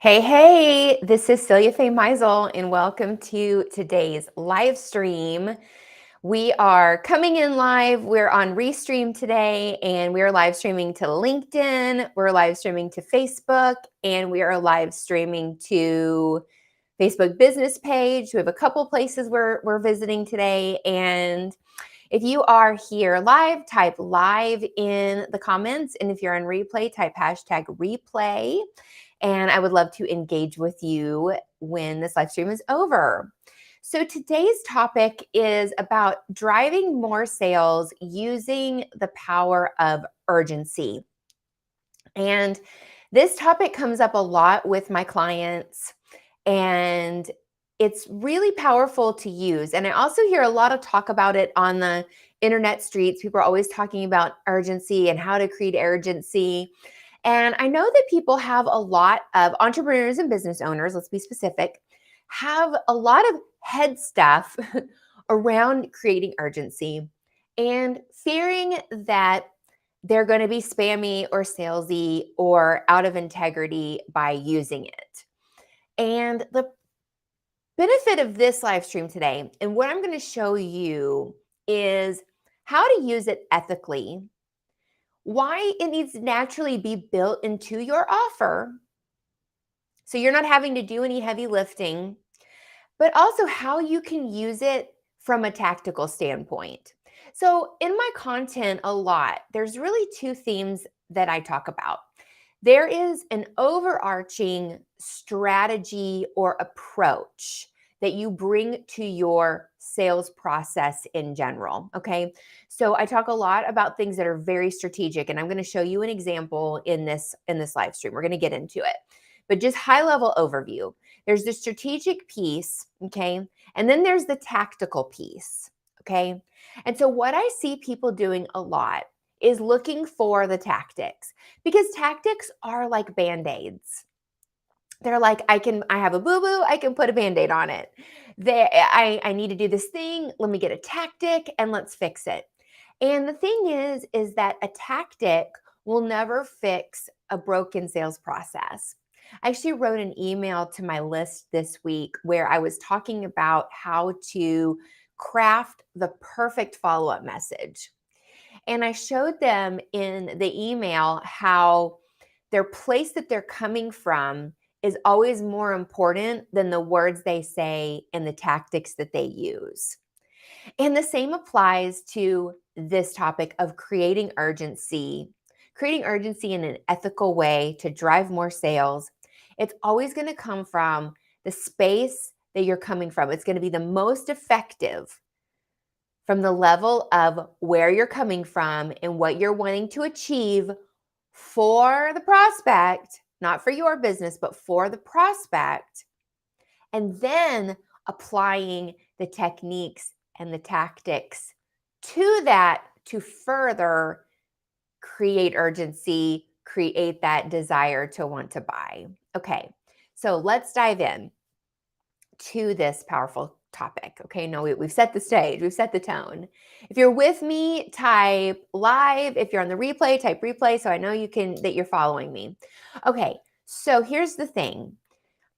Hey, this is Celia Faye Meisel, and welcome to today's live stream. We are coming in live. We're on Restream today, and we are live streaming to LinkedIn. We're live streaming to Facebook, and we are live streaming to Facebook business page. We have a couple places we're visiting today, and if you are here live, type live in the comments, and if you're on replay, type hashtag replay. And I would love to engage with you when this live stream is over. So today's topic is about driving more sales using the power of urgency. And this topic comes up a lot with my clients, and it's really powerful to use. And I also hear a lot of talk about it on the internet streets. People are always talking about urgency and how to create urgency. And I know that people have a lot of entrepreneurs and business owners, let's be specific, have a lot of head stuff around creating urgency and fearing that they're going to be spammy or salesy or out of integrity by using it. And the benefit of this live stream today and what I'm going to show you is how to use it ethically, why it needs to naturally be built into your offer so you're not having to do any heavy lifting, but also how you can use it from a tactical standpoint. So in my content a lot, there's really two themes that I talk about. There is an overarching strategy or approach that you bring to your sales process in general, okay? So I talk a lot about things that are very strategic, and I'm going to show you an example in this live stream. We're going to get into it. But just high level overview. There's the strategic piece, okay? And then there's the tactical piece, okay? And so what I see people doing a lot is looking for the tactics, because tactics are like band-aids. They're like, I have a boo-boo, I can put a band-aid on it. I need to do this thing, let me get a tactic and let's fix it. And the thing is that a tactic will never fix a broken sales process. I actually wrote an email to my list this week where I was talking about how to craft the perfect follow-up message. And I showed them in the email how their place that they're coming from is always more important than the words they say and the tactics that they use. And the same applies to this topic of creating urgency in an ethical way to drive more sales. It's always going to come from the space that you're coming from. It's going to be the most effective from the level of where you're coming from and what you're wanting to achieve for the prospect, not for your business, but for the prospect, and then applying the techniques and the tactics to that to further create urgency, create that desire to want to buy. Okay, so let's dive in to this powerful topic. Okay, no, we've set the stage, we've set the tone. If you're with me, type live. If you're on the replay, type replay so I know that you're following me. Okay, so here's the thing.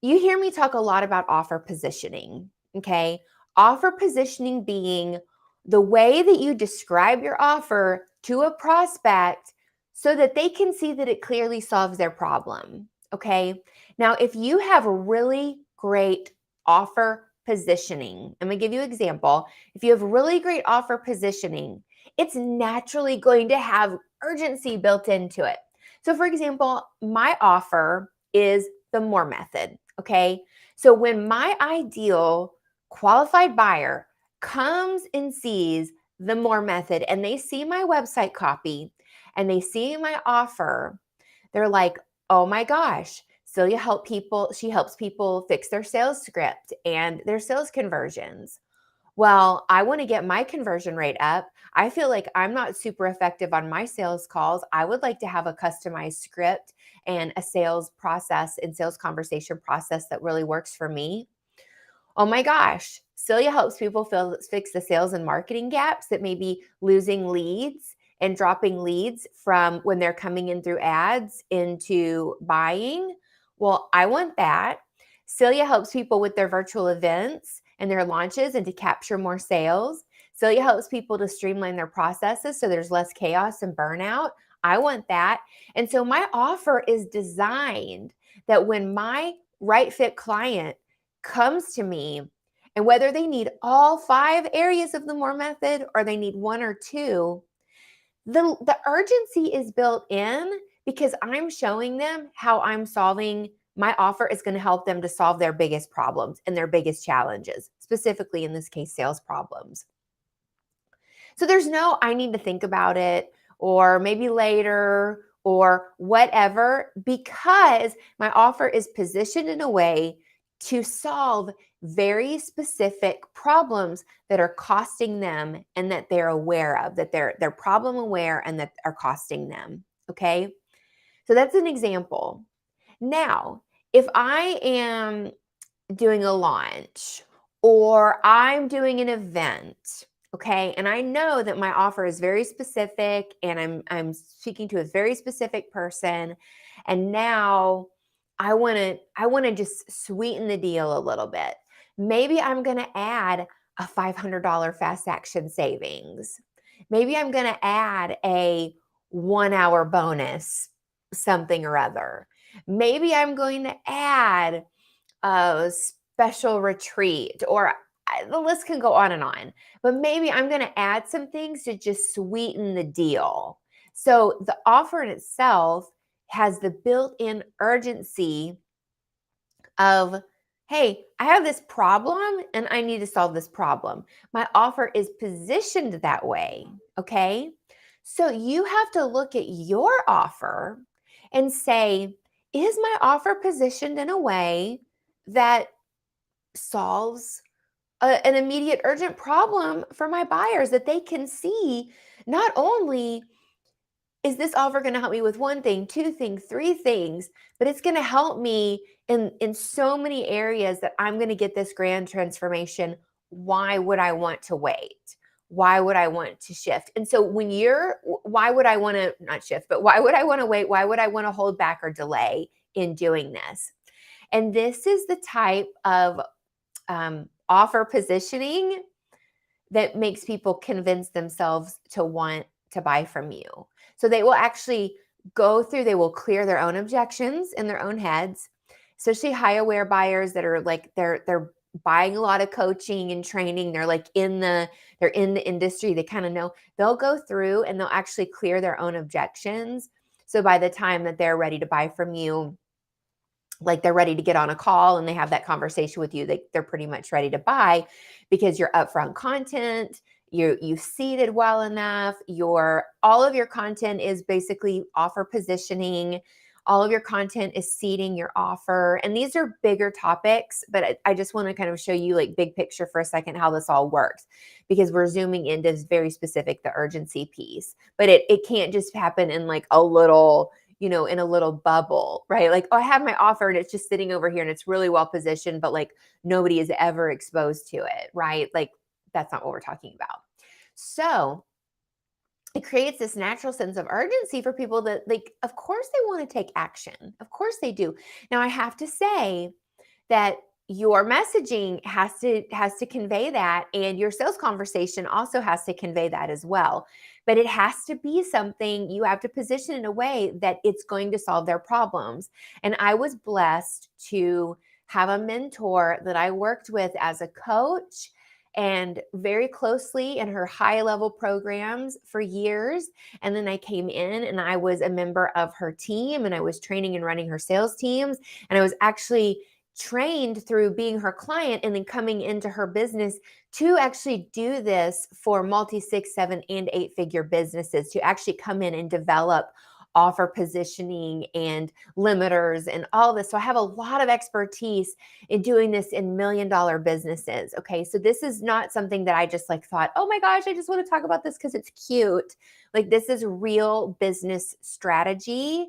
You hear me talk a lot about offer positioning, okay? Offer positioning being the way that you describe your offer to a prospect so that they can see that it clearly solves their problem, okay? Now, if you have a really great offer positioning, I'm going to give you an example. If you have really great offer positioning, it's naturally going to have urgency built into it. So for example, my offer is the more method, okay? So when my ideal qualified buyer comes and sees the more method and they see my website copy and they see my offer, they're like, oh my gosh, Celia she helps people fix their sales script and their sales conversions. Well, I want to get my conversion rate up. I feel like I'm not super effective on my sales calls. I would like to have a customized script and a sales process and sales conversation process that really works for me. Oh my gosh, Celia helps people fix the sales and marketing gaps that may be losing leads and dropping leads from when they're coming in through ads into buying. Well, I want that. Celia helps people with their virtual events and their launches and to capture more sales. Celia helps people to streamline their processes so there's less chaos and burnout. I want that. And so my offer is designed that when my right fit client comes to me, and whether they need all 5 areas of the MORE method or they need 1 or 2, the urgency is built in because I'm showing them how I'm solving. My offer is going to help them to solve their biggest problems and their biggest challenges, specifically in this case, sales problems. So there's no, I need to think about it or maybe later or whatever, because my offer is positioned in a way to solve very specific problems that are costing them and that they're aware of, that they're problem aware and that are costing them. Okay. So that's an example. Now, if I am doing a launch or I'm doing an event, okay, and I know that my offer is very specific and I'm speaking to a very specific person, and now I want to just sweeten the deal a little bit. Maybe I'm going to add a $500 fast action savings. Maybe I'm going to add a 1 hour bonus, something or other. Maybe I'm going to add a special retreat, or the list can go on and on. But maybe I'm going to add some things to just sweeten the deal. So the offer in itself has the built-in urgency of, hey, I have this problem and I need to solve this problem. My offer is positioned that way, okay? So you have to look at your offer and say, is my offer positioned in a way that solves an immediate urgent problem for my buyers, that they can see not only is this offer going to help me with 1 thing, 2 things, 3 things, but it's going to help me in so many areas that I'm going to get this grand transformation. Why would I want to wait? Why would I want to shift? And so why would I want to not shift, but why would I want to wait? Why would I want to hold back or delay in doing this? And this is the type of offer positioning that makes people convince themselves to want to buy from you. So they will actually they will clear their own objections in their own heads, especially high aware buyers that are like, they're buying a lot of coaching and training. They're in the industry. They kind of know. They'll go through and they'll actually clear their own objections. So by the time that they're ready to buy from you, like they're ready to get on a call and they have that conversation with you, they're pretty much ready to buy because you're upfront content, you seeded well enough, all of your content is basically offer positioning, all of your content is seeding your offer. And these are bigger topics, but I just want to kind of show you like big picture for a second how this all works, because we're zooming into very specific, the urgency piece. But it can't just happen in like a little, in a little bubble, right? Like, oh, I have my offer and it's just sitting over here and it's really well positioned, but like nobody is ever exposed to it, right? Like that's not what we're talking about. So it creates this natural sense of urgency for people that, like, of course they want to take action. Of course they do. Now I have to say that your messaging has to convey that, and your sales conversation also has to convey that as well. But it has to be something you have to position in a way that it's going to solve their problems. And I was blessed to have a mentor that I worked with as a coach and very closely in her high level programs for years. And then I came in and I was a member of her team, and I was training and running her sales teams. And I was actually trained through being her client and then coming into her business to actually do this for multi 6, 7, and 8-figure businesses, to actually come in and develop offer positioning and limiters and all this. So I have a lot of expertise in doing this in $1 million businesses. Okay. So this is not something that I just like thought, oh my gosh, I just want to talk about this because it's cute. Like, this is real business strategy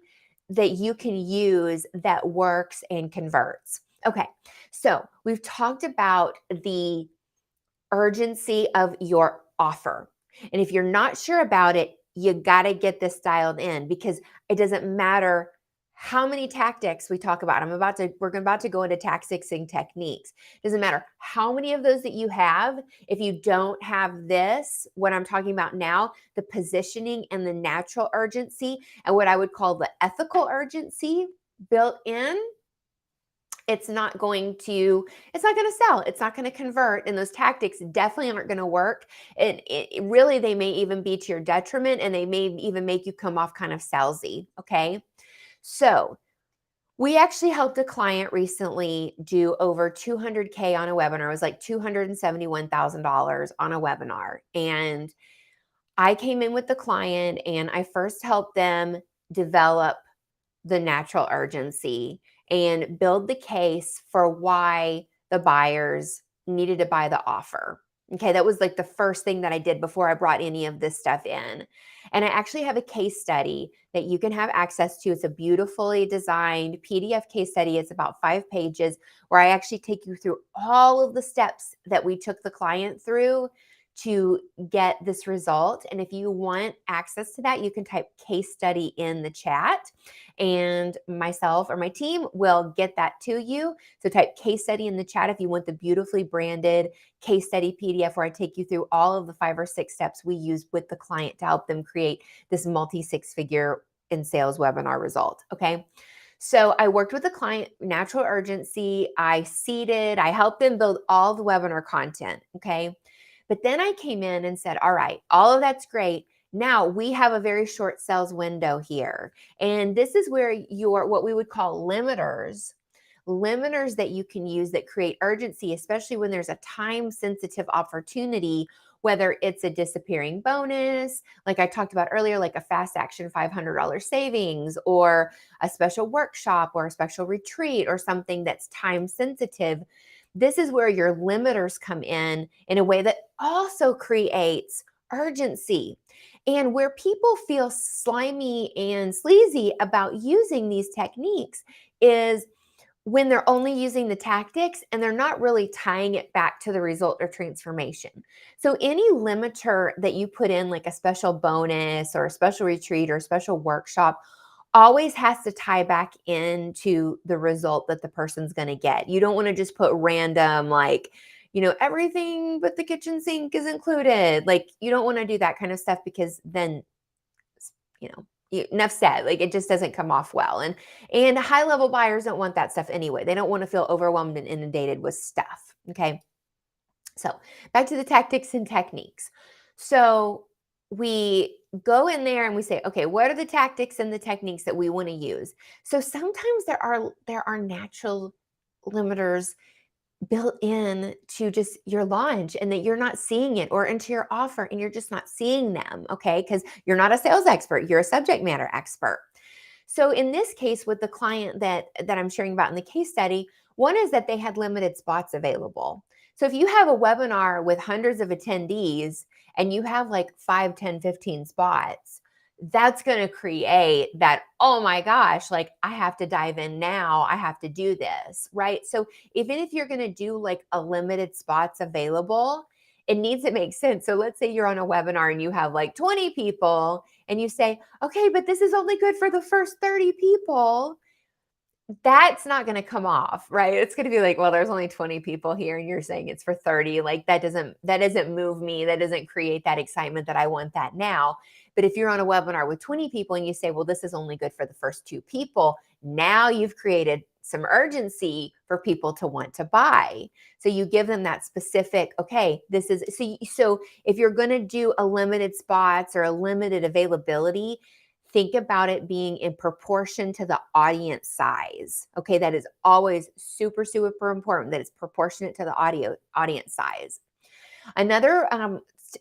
that you can use that works and converts. Okay, so we've talked about the urgency of your offer. And if you're not sure about it, you got to get this dialed in, because it doesn't matter how many tactics we talk about. We're about to go into tactics and techniques. Doesn't matter how many of those that you have. If you don't have this, what I'm talking about now, the positioning and the natural urgency and what I would call the ethical urgency built in, it's not going to sell. It's not going to convert. And those tactics definitely aren't going to work. It really, they may even be to your detriment, and they may even make you come off kind of salesy. Okay. So we actually helped a client recently do over 200K on a webinar. It was like $271,000 on a webinar. And I came in with the client and I first helped them develop the natural urgency and build the case for why the buyers needed to buy the offer. Okay, that was like the first thing that I did before I brought any of this stuff in. And I actually have a case study that you can have access to. It's a beautifully designed PDF case study. It's about 5 pages where I actually take you through all of the steps that we took the client through to get this result. And if you want access to that, you can type case study in the chat and myself or my team will get that to you. So type case study in the chat if you want the beautifully branded case study PDF where I take you through all of the 5 or 6 steps we use with the client to help them create this multi-6-figure in sales webinar result. Okay. So I worked with the client, natural urgency. I helped them build all the webinar content. Okay. But then I came in and said, all right, all of that's great. Now we have a very short sales window here. And this is where what we would call limiters that you can use that create urgency, especially when there's a time sensitive opportunity, whether it's a disappearing bonus, like I talked about earlier, like a fast action $500 savings or a special workshop or a special retreat or something that's time sensitive. This is where your limiters come in a way that also creates urgency. And where people feel slimy and sleazy about using these techniques is when they're only using the tactics and they're not really tying it back to the result or transformation. So any limiter that you put in, like a special bonus or a special retreat or a special workshop, always has to tie back into the result that the person's going to get. You don't want to just put random, like, everything but the kitchen sink is included. Like, you don't want to do that kind of stuff because then, enough said, like it just doesn't come off well. And high level buyers don't want that stuff anyway. They don't want to feel overwhelmed and inundated with stuff. Okay. So back to the tactics and techniques. So we go in there and we say, okay, what are the tactics and the techniques that we want to use? So sometimes there are natural limiters built in to just your launch and that you're not seeing it, or into your offer and you're just not seeing them. Okay. Because you're not a sales expert, you're a subject matter expert. So in this case, with the client that I'm sharing about in the case study, one is that they had limited spots available. So if you have a webinar with hundreds of attendees and you have like 5, 10, 15 spots, that's going to create that, oh my gosh, like I have to dive in now. I have to do this, right? So even if you're going to do like a limited spots available, it needs to make sense. So let's say you're on a webinar and you have like 20 people and you say, okay, but this is only good for the first 30 people. That's not going to come off, right? It's going to be like, well, there's only 20 people here and you're saying it's for 30. Like that doesn't move me. That doesn't create that excitement that I want that now. But if you're on a webinar with 20 people and you say, well, this is only good for the first 2 people, now you've created some urgency for people to want to buy. So you give them that specific, okay, this is, so if you're going to do a limited spots or a limited availability, think about it being in proportion to the audience size. Okay, that is always super, super important, that it's proportionate to the audience size. Another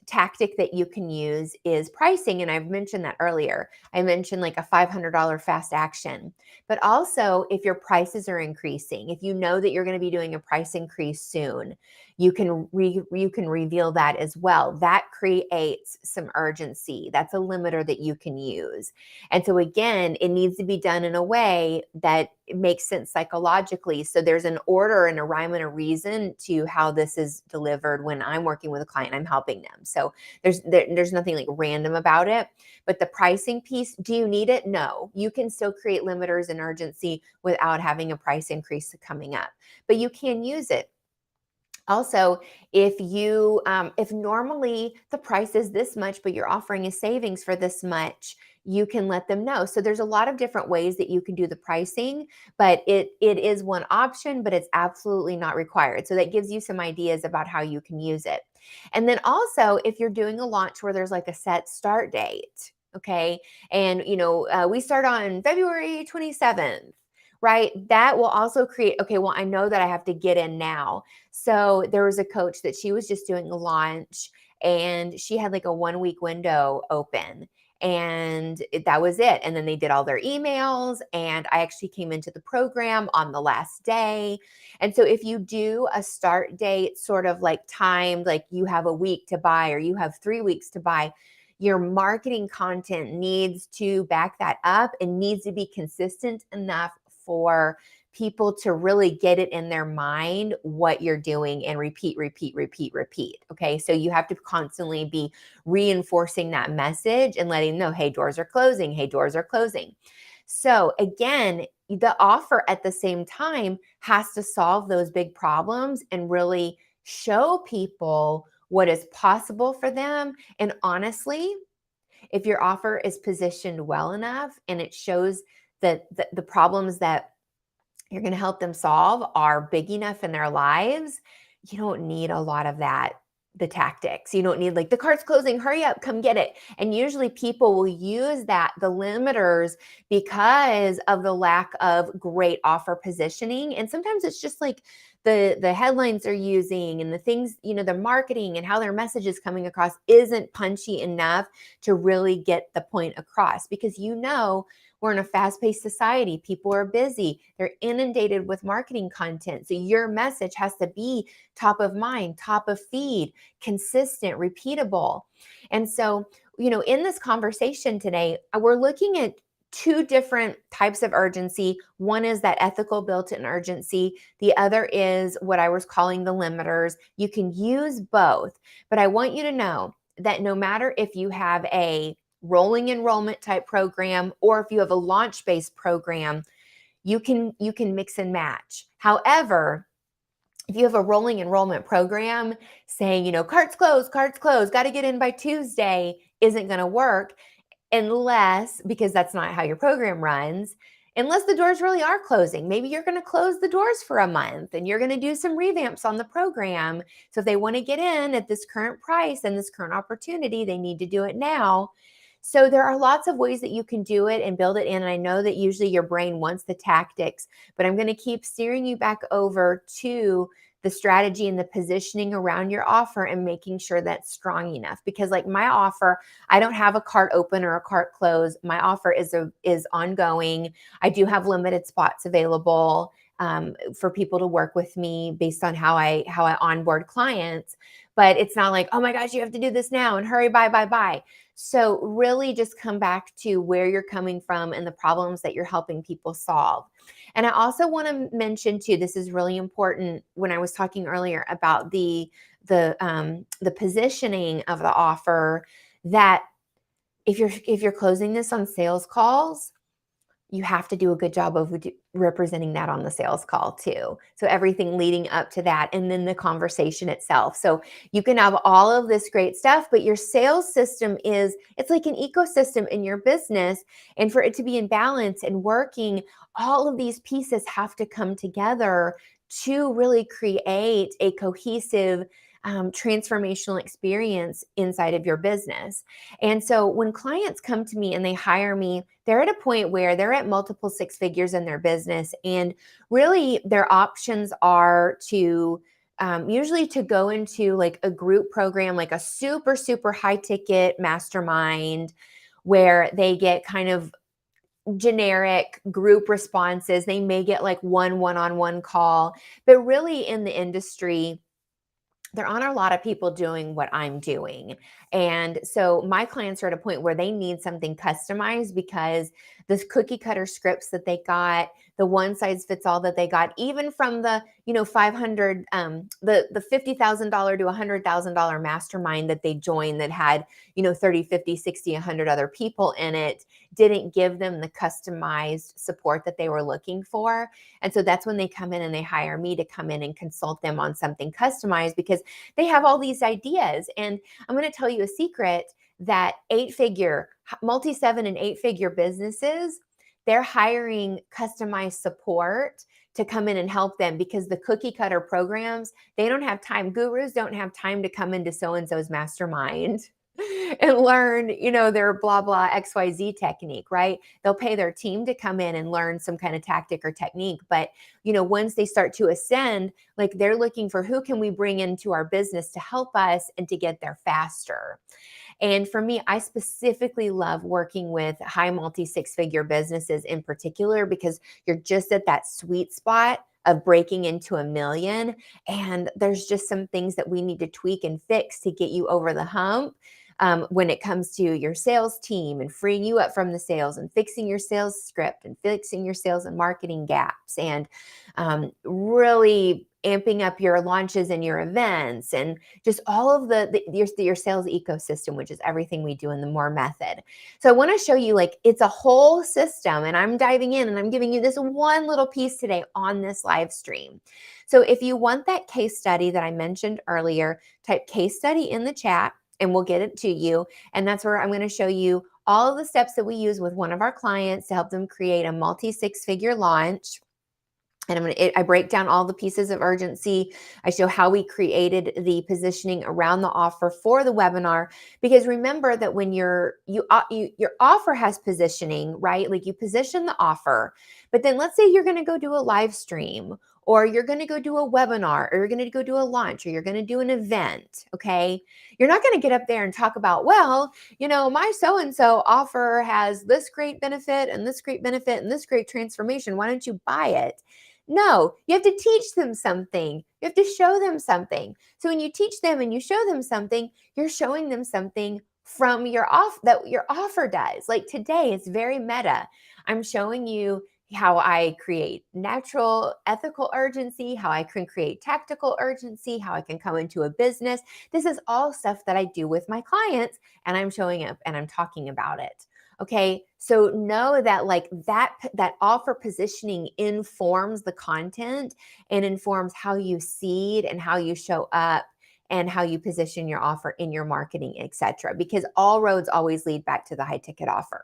tactic that you can use is pricing. And I've mentioned that earlier. I mentioned like a $500 fast action, but also if your prices are increasing, if you know that you're going to be doing a price increase soon, you can reveal that as well. That creates some urgency. That's a limiter that you can use. And so again, it needs to be done in a way that it makes sense psychologically. So there's an order and a rhyme and a reason to how this is delivered when I'm working with a client, I'm helping them. So there's nothing like random about it. But the pricing piece, do you need it? No. You can still create limiters and urgency without having a price increase coming up, but you can use it. Also, if normally the price is this much, but you're offering a savings for this much, you can let them know. So there's a lot of different ways that you can do the pricing, but it is one option, but it's absolutely not required. So that gives you some ideas about how you can use it. And then also, if you're doing a launch where there's like a set start date, okay, and we start on February 27th. Right? That will also create, okay, well, I know that I have to get in now. So there was a coach that she was just doing a launch and she had like a 1 week window open and that was it. And then they did all their emails and I actually came into the program on the last day. And so if you do a start date sort of like timed, like you have a week to buy or you have 3 weeks to buy, your marketing content needs to back that up and needs to be consistent enough for people to really get it in their mind what you're doing and repeat. Okay. So you have to constantly be reinforcing that message and letting them know, hey, doors are closing. Hey, doors are closing. So again, the offer at the same time has to solve those big problems and really show people what is possible for them. And honestly, if your offer is positioned well enough and it shows that the problems that you're going to help them solve are big enough in their lives, you don't need a lot of that, the tactics. You don't need like the cart's closing, hurry up, come get it. And usually people will use that, the limiters, because of the lack of great offer positioning. And sometimes it's just like the headlines they're using and the things, the marketing and how their message is coming across isn't punchy enough to really get the point across, because we're in a fast-paced society. People are busy. They're inundated with marketing content. So your message has to be top of mind, top of feed, consistent, repeatable. And so, in this conversation today, we're looking at two different types of urgency. One is that ethical built-in urgency. The other is what I was calling the limiters. You can use both, but I want you to know that no matter if you have a rolling enrollment type program or if you have a launch-based program, you can mix and match. However, if you have a rolling enrollment program saying, carts closed, got to get in by Tuesday, isn't going to work unless, because that's not how your program runs, unless the doors really are closing. Maybe you're going to close the doors for a month and you're going to do some revamps on the program. So if they want to get in at this current price and this current opportunity, they need to do it now. So there are lots of ways that you can do it and build it in. And I know that usually your brain wants the tactics, but I'm going to keep steering you back over to the strategy and the positioning around your offer and making sure that's strong enough. Because like my offer, I don't have a cart open or a cart close. My offer is ongoing. I do have limited spots available for people to work with me based on how I onboard clients. But it's not like, oh my gosh, you have to do this now and hurry, bye. So really just come back to where you're coming from and the problems that you're helping people solve. And I also want to mention too, this is really important when I was talking earlier about the positioning of the offer, that if you're closing this on sales calls, you have to do a good job of representing that on the sales call too. So everything leading up to that and then the conversation itself. So you can have all of this great stuff, but your sales system it's like an ecosystem in your business. And for it to be in balance and working, all of these pieces have to come together to really create a cohesive transformational experience inside of your business. And so when clients come to me and they hire me, they're at a point where they're at multiple six figures in their business. And really their options are to usually to go into like a group program, like a super, super high ticket mastermind where they get kind of generic group responses. They may get like one-on-one call, but really in the industry, there aren't a lot of people doing what I'm doing. And so my clients are at a point where they need something customized because the cookie cutter scripts that they got, the one size fits all that they got, even from the, 500, the $50,000 to $100,000 mastermind that they joined that had, 30, 50, 60, 100 other people in it, didn't give them the customized support that they were looking for. And so that's when they come in and they hire me to come in and consult them on something customized, because they have all these ideas. And I'm going to tell you a secret that multi-seven and 8-figure businesses, they're hiring customized support to come in and help them, because the cookie cutter programs, they don't have time. Gurus don't have time to come into so-and-so's mastermind and learn, their blah, blah, XYZ technique, right? They'll pay their team to come in and learn some kind of tactic or technique. But, once they start to ascend, like, they're looking for, who can we bring into our business to help us and to get there faster? And for me, I specifically love working with high multi-6-figure businesses in particular, because you're just at that sweet spot of breaking into $1 million. And there's just some things that we need to tweak and fix to get you over the hump. When it comes to your sales team and freeing you up from the sales and fixing your sales script and fixing your sales and marketing gaps, and really amping up your launches and your events, and just all of your sales ecosystem, which is everything we do in the More method. So I want to show you, like, it's a whole system, and I'm diving in and I'm giving you this one little piece today on this live stream. So if you want that case study that I mentioned earlier, type case study in the chat and we'll get it to you. And that's where I'm going to show you all of the steps that we use with one of our clients to help them create a multi-6-figure launch. And I break down all the pieces of urgency. I show how we created the positioning around the offer for the webinar, because remember that when your offer has positioning, right? Like, you position the offer, but then let's say you're going to go do a live stream, or you're going to go do a webinar, or you're going to go do a launch, or you're going to do an event. Okay. You're not going to get up there and talk about, well, my so-and-so offer has this great benefit and this great benefit and this great transformation. Why don't you buy it? No, you have to teach them something. You have to show them something. So when you teach them and you show them something, you're showing them something from that your offer does. Like today, it's very meta. I'm showing you how I create natural, ethical urgency, how I can create tactical urgency, how I can come into a business. This is all stuff that I do with my clients, and I'm showing up and I'm talking about it. Okay, so know that, like, that offer positioning informs the content and informs how you seed and how you show up and how you position your offer in your marketing, etc. Because all roads always lead back to the high ticket offer.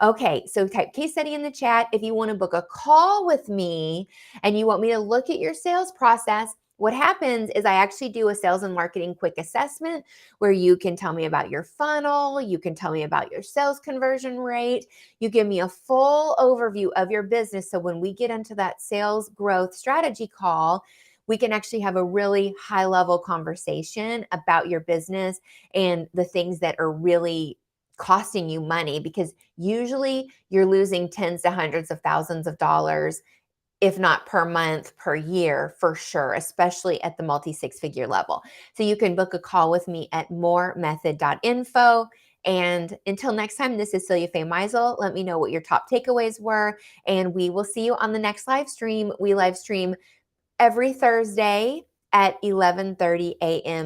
Okay, so type case study in the chat if you want to book a call with me and you want me to look at your sales process. What happens is I actually do a sales and marketing quick assessment where you can tell me about your funnel, you can tell me about your sales conversion rate, you give me a full overview of your business. So when we get into that sales growth strategy call, we can actually have a really high level conversation about your business and the things that are really costing you money, because usually you're losing tens to hundreds of thousands of dollars, if not per month, per year, for sure, especially at the multi-6-figure level. So you can book a call with me at moremethod.info. And until next time, this is Celia Faye Meisel. Let me know what your top takeaways were, and we will see you on the next live stream. We live stream every Thursday at 11:30 a.m.